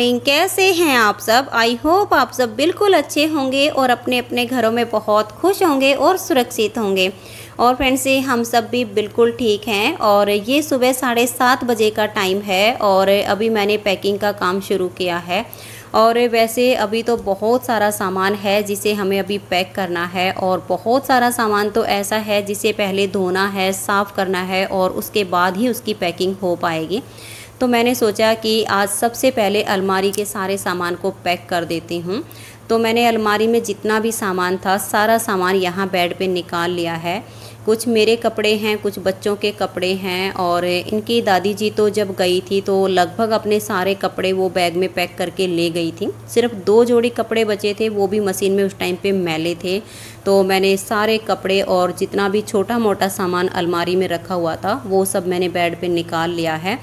Morning. कैसे हैं आप सब? आई होप आप सब बिल्कुल अच्छे होंगे और अपने अपने घरों में बहुत खुश होंगे और सुरक्षित होंगे। और फ्रेंड्स, हम सब भी बिल्कुल ठीक हैं। और ये सुबह 7:30 बजे का टाइम है और अभी मैंने पैकिंग का काम शुरू किया है। और वैसे अभी तो बहुत सारा सामान है जिसे हमें अभी पैक करना है, और बहुत सारा सामान तो ऐसा है जिसे पहले धोना है, साफ़ करना है और उसके बाद ही उसकी पैकिंग हो पाएगी। तो मैंने सोचा कि आज सबसे पहले अलमारी के सारे सामान को पैक कर देती हूँ। तो मैंने अलमारी में जितना भी सामान था सारा सामान यहाँ बेड पे निकाल लिया है। कुछ मेरे कपड़े हैं, कुछ बच्चों के कपड़े हैं, और इनकी दादी जी तो जब गई थी तो लगभग अपने सारे कपड़े वो बैग में पैक करके ले गई थी। सिर्फ 2 जोड़ी कपड़े बचे थे, वो भी मशीन में उस टाइम पे मैले थे। तो मैंने सारे कपड़े और जितना भी छोटा मोटा सामान अलमारी में रखा हुआ था वो सब मैंने बेड पे निकाल लिया है।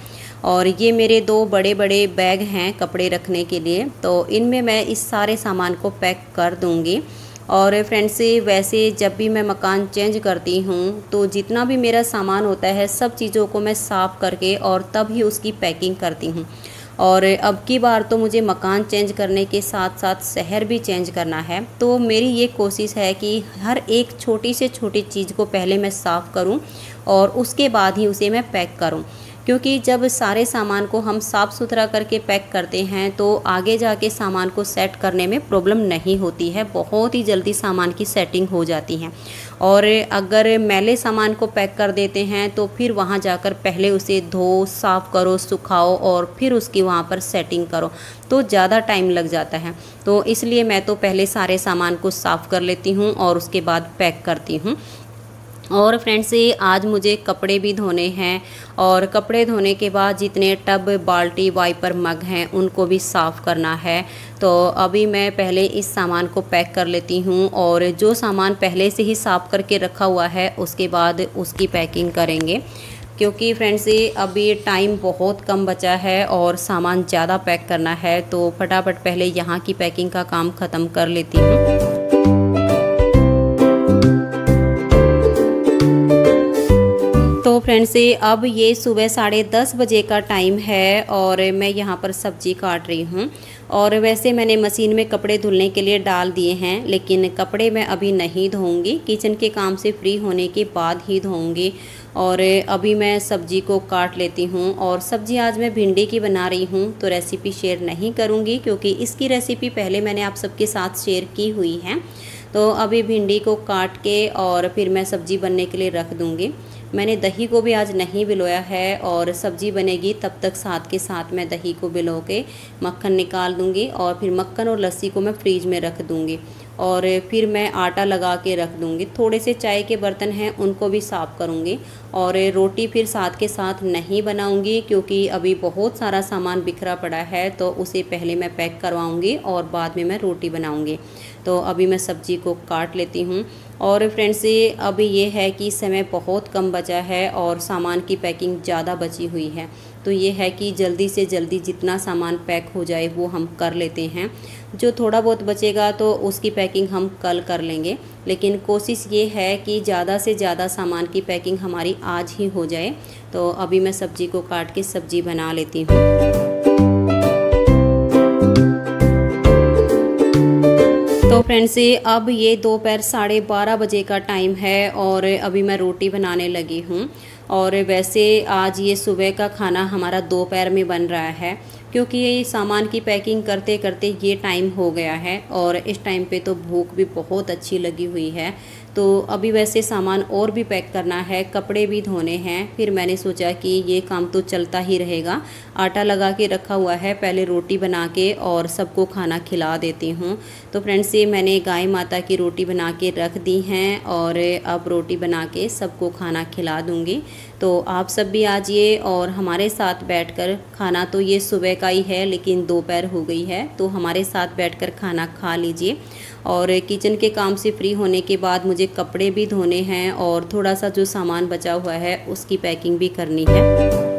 और ये मेरे 2 बड़े बड़े बैग हैं कपड़े रखने के लिए, तो इनमें मैं इस सारे सामान को पैक कर दूँगी। और फ्रेंड्स, वैसे जब भी मैं मकान चेंज करती हूँ तो जितना भी मेरा सामान होता है सब चीज़ों को मैं साफ़ करके और तब ही उसकी पैकिंग करती हूँ। और अब की बार तो मुझे मकान चेंज करने के साथ साथ शहर भी चेंज करना है। तो मेरी ये कोशिश है कि हर एक छोटी से छोटी चीज़ को पहले मैं साफ़ करूँ और उसके बाद ही उसे मैं पैक करूँ। क्योंकि जब सारे सामान को हम साफ़ सुथरा करके पैक करते हैं तो आगे जाके सामान को सेट करने में प्रॉब्लम नहीं होती है, बहुत ही जल्दी सामान की सेटिंग हो जाती है। और अगर मैले सामान को पैक कर देते हैं तो फिर वहाँ जाकर पहले उसे धो, साफ़ करो, सुखाओ और फिर उसकी वहाँ पर सेटिंग करो तो ज़्यादा टाइम लग जाता है। तो इसलिए मैं तो पहले सारे सामान को साफ़ कर लेती हूँ और उसके बाद पैक करती हूँ। और फ्रेंड्स, आज मुझे कपड़े भी धोने हैं, और कपड़े धोने के बाद जितने टब, बाल्टी, वाइपर, मग हैं उनको भी साफ़ करना है। तो अभी मैं पहले इस सामान को पैक कर लेती हूँ, और जो सामान पहले से ही साफ़ करके रखा हुआ है उसके बाद उसकी पैकिंग करेंगे। क्योंकि फ्रेंड्स, अभी टाइम बहुत कम बचा है और सामान ज़्यादा पैक करना है, तो फटाफट पहले यहाँ की पैकिंग का काम ख़त्म कर लेती हूँ। तो फ्रेंड्स, अब ये सुबह 10:30 बजे का टाइम है और मैं यहाँ पर सब्ज़ी काट रही हूँ। और वैसे मैंने मशीन में कपड़े धुलने के लिए डाल दिए हैं, लेकिन कपड़े मैं अभी नहीं धोऊंगी, किचन के काम से फ्री होने के बाद ही धोऊंगी। और अभी मैं सब्ज़ी को काट लेती हूँ। और सब्ज़ी आज मैं भिंडी की बना रही हूँ, तो रेसिपी शेयर नहीं करूँगी क्योंकि इसकी रेसिपी पहले मैंने आप सबके साथ शेयर की हुई है। तो अभी भिंडी को काट के और फिर मैं सब्ज़ी बनने के लिए रख दूँगी। मैंने दही को भी आज नहीं भिगोया है, और सब्ज़ी बनेगी तब तक साथ के साथ मैं दही को भिगो के मक्खन निकाल दूँगी, और फिर मक्खन और लस्सी को मैं फ्रीज में रख दूँगी। और फिर मैं आटा लगा के रख दूँगी। थोड़े से चाय के बर्तन हैं उनको भी साफ़ करूँगी। और रोटी फिर साथ के साथ नहीं बनाऊँगी क्योंकि अभी बहुत सारा सामान बिखरा पड़ा है, तो उसे पहले मैं पैक करवाऊँगी और बाद में मैं रोटी बनाऊँगी। तो अभी मैं सब्ज़ी को काट लेती हूँ। और फ्रेंड्स, अभी ये है कि समय बहुत कम बचा है और सामान की पैकिंग ज़्यादा बची हुई है। तो ये है कि जल्दी से जल्दी जितना सामान पैक हो जाए वो हम कर लेते हैं। जो थोड़ा बहुत बचेगा तो उसकी पैकिंग हम कल कर लेंगे, लेकिन कोशिश ये है कि ज़्यादा से ज़्यादा सामान की पैकिंग हमारी आज ही हो जाए। तो अभी मैं सब्ज़ी को काट के सब्ज़ी बना लेती हूँ। तो फ्रेंड्स, अब ये दोपहर 12:30 बजे का टाइम है और अभी मैं रोटी बनाने लगी हूँ। और वैसे आज ये सुबह का खाना हमारा दोपहर में बन रहा है, क्योंकि ये सामान की पैकिंग करते करते ये टाइम हो गया है और इस टाइम पे तो भूख भी बहुत अच्छी लगी हुई है। तो अभी वैसे सामान और भी पैक करना है, कपड़े भी धोने हैं। फिर मैंने सोचा कि ये काम तो चलता ही रहेगा। आटा लगा के रखा हुआ है, पहले रोटी बना के और सबको खाना खिला देती हूँ। तो फ्रेंड्स, ये मैंने गाय माता की रोटी बना के रख दी हैं और अब रोटी बना के सबको खाना खिला दूँगी। तो आप सब भी आ जाइए और हमारे साथ बैठकर खाना, तो ये सुबह का ही है लेकिन दोपहर हो गई है, तो हमारे साथ बैठकर खाना खा लीजिए। और किचन के काम से फ्री होने के बाद मुझे कपड़े भी धोने हैं और थोड़ा सा जो सामान बचा हुआ है उसकी पैकिंग भी करनी है।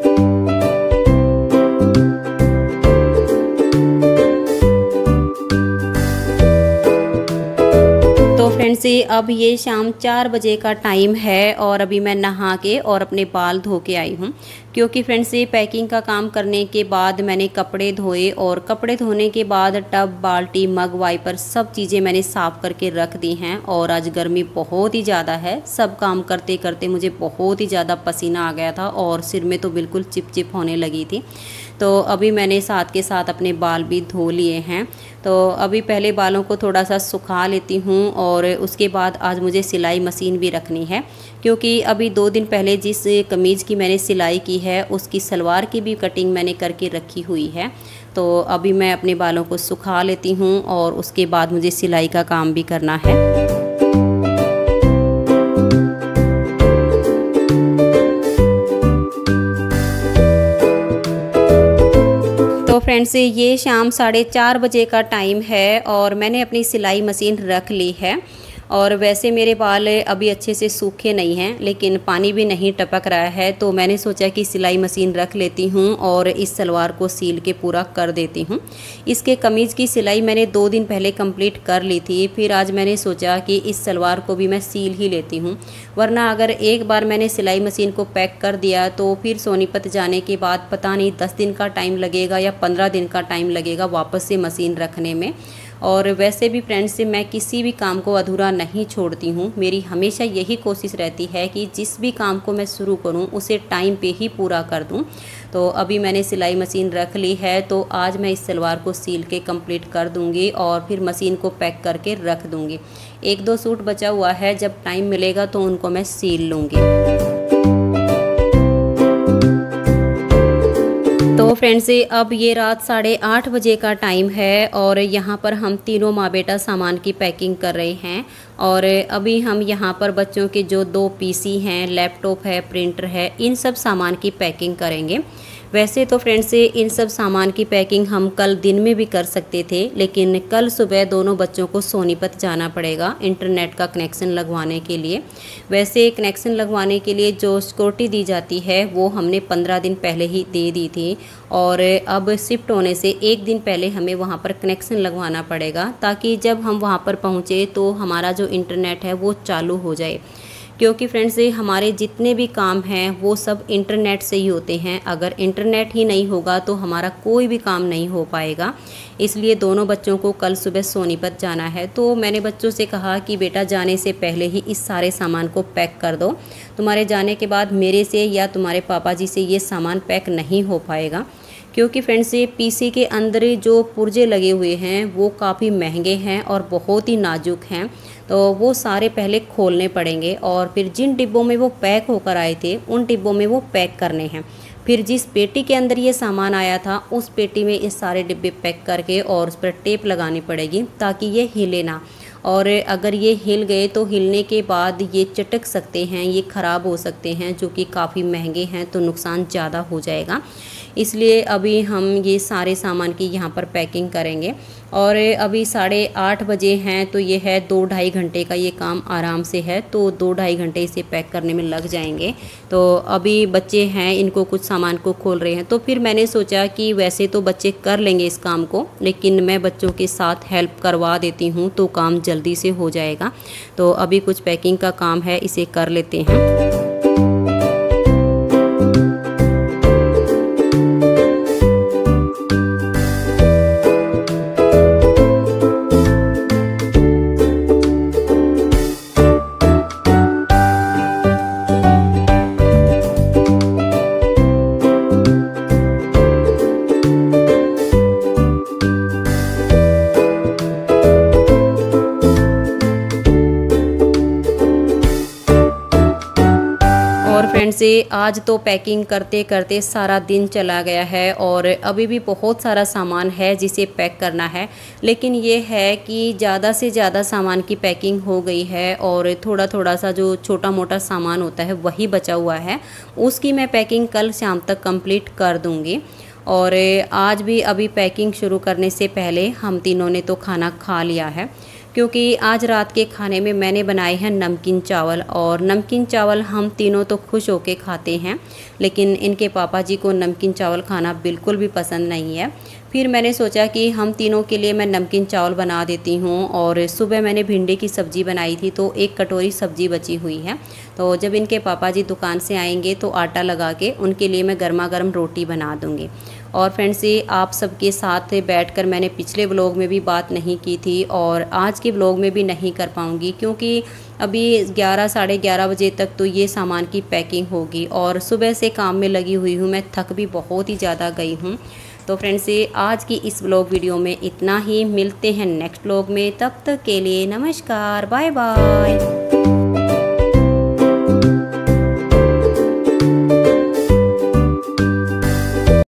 फ्रेंड्स अब ये शाम 4 बजे का टाइम है और अभी मैं नहा के और अपने बाल धो के आई हूँ, क्योंकि फ्रेंड्स पैकिंग का काम करने के बाद मैंने कपड़े धोए और कपड़े धोने के बाद टब, बाल्टी, मग, वाइपर सब चीज़ें मैंने साफ़ करके रख दी हैं। और आज गर्मी बहुत ही ज़्यादा है, सब काम करते करते मुझे बहुत ही ज़्यादा पसीना आ गया था और सिर में तो बिल्कुल चिप होने लगी थी। तो अभी मैंने साथ के साथ अपने बाल भी धो लिए हैं। तो अभी पहले बालों को थोड़ा सा सुखा लेती हूँ और उसके बाद आज मुझे सिलाई मशीन भी रखनी है, क्योंकि अभी 2 दिन पहले जिस कमीज़ की मैंने सिलाई की है उसकी सलवार की भी कटिंग मैंने करके रखी हुई है। तो अभी मैं अपने बालों को सुखा लेती हूँ और उसके बाद मुझे सिलाई का काम भी करना है। तो फ्रेंड्स ये शाम 4:30 बजे का टाइम है और मैंने अपनी सिलाई मशीन रख ली है। और वैसे मेरे बाल अभी अच्छे से सूखे नहीं हैं, लेकिन पानी भी नहीं टपक रहा है, तो मैंने सोचा कि सिलाई मशीन रख लेती हूँ और इस सलवार को सील के पूरा कर देती हूँ। इसके कमीज़ की सिलाई मैंने 2 दिन पहले कंप्लीट कर ली थी, फिर आज मैंने सोचा कि इस सलवार को भी मैं सील ही लेती हूँ, वरना अगर एक बार मैंने सिलाई मशीन को पैक कर दिया तो फिर सोनीपत जाने के बाद पता नहीं 10 दिन का टाइम लगेगा या 15 दिन का टाइम लगेगा वापस से मशीन रखने में। और वैसे भी फ्रेंड्स से मैं किसी भी काम को अधूरा नहीं छोड़ती हूँ। मेरी हमेशा यही कोशिश रहती है कि जिस भी काम को मैं शुरू करूँ उसे टाइम पे ही पूरा कर दूँ। तो अभी मैंने सिलाई मशीन रख ली है, तो आज मैं इस सलवार को सील के कंप्लीट कर दूँगी और फिर मशीन को पैक करके रख दूँगी। 1-2 सूट बचा हुआ है, जब टाइम मिलेगा तो उनको मैं सील लूँगी। तो फ्रेंड्स अब ये रात 8:30 बजे का टाइम है और यहाँ पर हम तीनों माँ बेटा सामान की पैकिंग कर रहे हैं। और अभी हम यहाँ पर बच्चों के जो 2 पीसी हैं, लैपटॉप है, प्रिंटर है, इन सब सामान की पैकिंग करेंगे। वैसे तो फ्रेंड्स इन सब सामान की पैकिंग हम कल दिन में भी कर सकते थे, लेकिन कल सुबह दोनों बच्चों को सोनीपत जाना पड़ेगा इंटरनेट का कनेक्शन लगवाने के लिए। वैसे कनेक्शन लगवाने के लिए जो सिक्योरिटी दी जाती है वो हमने 15 दिन पहले ही दे दी थी, और अब शिफ्ट होने से 1 दिन पहले हमें वहाँ पर कनेक्शन लगवाना पड़ेगा, ताकि जब हम वहाँ पर पहुँचे तो हमारा जो इंटरनेट है वो चालू हो जाए। क्योंकि फ्रेंड्स हमारे जितने भी काम हैं वो सब इंटरनेट से ही होते हैं, अगर इंटरनेट ही नहीं होगा तो हमारा कोई भी काम नहीं हो पाएगा। इसलिए दोनों बच्चों को कल सुबह सोनीपत जाना है, तो मैंने बच्चों से कहा कि बेटा जाने से पहले ही इस सारे सामान को पैक कर दो, तुम्हारे जाने के बाद मेरे से या तुम्हारे पापा जी से ये सामान पैक नहीं हो पाएगा। क्योंकि फ्रेंड्स ये पीसी के अंदर जो पुर्जे लगे हुए हैं वो काफ़ी महंगे हैं और बहुत ही नाजुक हैं, तो वो सारे पहले खोलने पड़ेंगे और फिर जिन डिब्बों में वो पैक होकर आए थे उन डिब्बों में वो पैक करने हैं। फिर जिस पेटी के अंदर ये सामान आया था उस पेटी में ये सारे डिब्बे पैक करके और उस पर टेप लगानी पड़ेगी ताकि ये हिले ना, और अगर ये हिल गए तो हिलने के बाद ये चटक सकते हैं, ये ख़राब हो सकते हैं, जो कि काफ़ी महंगे हैं, तो नुकसान ज़्यादा हो जाएगा। इसलिए अभी हम ये सारे सामान की यहाँ पर पैकिंग करेंगे। और अभी 8:30 बजे हैं, तो ये है 2-2.5 घंटे का ये काम आराम से है, तो 2-2.5 घंटे इसे पैक करने में लग जाएंगे। तो अभी बच्चे हैं, इनको कुछ सामान को खोल रहे हैं, तो फिर मैंने सोचा कि वैसे तो बच्चे कर लेंगे इस काम को, लेकिन मैं बच्चों के साथ हेल्प करवा देती हूँ तो काम जल्दी से हो जाएगा। तो अभी कुछ पैकिंग का काम है, इसे कर लेते हैं। और फ्रेंड्स आज तो पैकिंग करते करते सारा दिन चला गया है और अभी भी बहुत सारा सामान है जिसे पैक करना है, लेकिन ये है कि ज़्यादा से ज़्यादा सामान की पैकिंग हो गई है और थोड़ा थोड़ा सा जो छोटा मोटा सामान होता है वही बचा हुआ है, उसकी मैं पैकिंग कल शाम तक कंप्लीट कर दूँगी। और आज भी अभी पैकिंग शुरू करने से पहले हम तीनों ने तो खाना खा लिया है, क्योंकि आज रात के खाने में मैंने बनाए हैं नमकीन चावल, और नमकीन चावल हम तीनों तो खुश होके खाते हैं, लेकिन इनके पापा जी को नमकीन चावल खाना बिल्कुल भी पसंद नहीं है। फिर मैंने सोचा कि हम तीनों के लिए मैं नमकीन चावल बना देती हूँ। और सुबह मैंने भिंडी की सब्ज़ी बनाई थी तो 1 कटोरी सब्ज़ी बची हुई है। तो जब इनके पापा जी दुकान से आएंगे तो आटा लगा के उनके लिए मैं गर्मा गर्म रोटी बना दूँगी। और फ्रेंड्स, ये आप सबके साथ बैठकर मैंने पिछले व्लॉग में भी बात नहीं की थी और आज के व्लॉग में भी नहीं कर पाऊँगी, क्योंकि अभी 11 साढ़े 11 बजे तक तो ये सामान की पैकिंग होगी और सुबह से काम में लगी हुई हूँ। मैं थक भी बहुत ही ज़्यादा गई हूँ। तो फ्रेंड्स, ये आज की इस व्लॉग वीडियो में इतना ही। मिलते हैं नेक्स्ट व्लॉग में, तब तक के लिए नमस्कार, बाय बाय।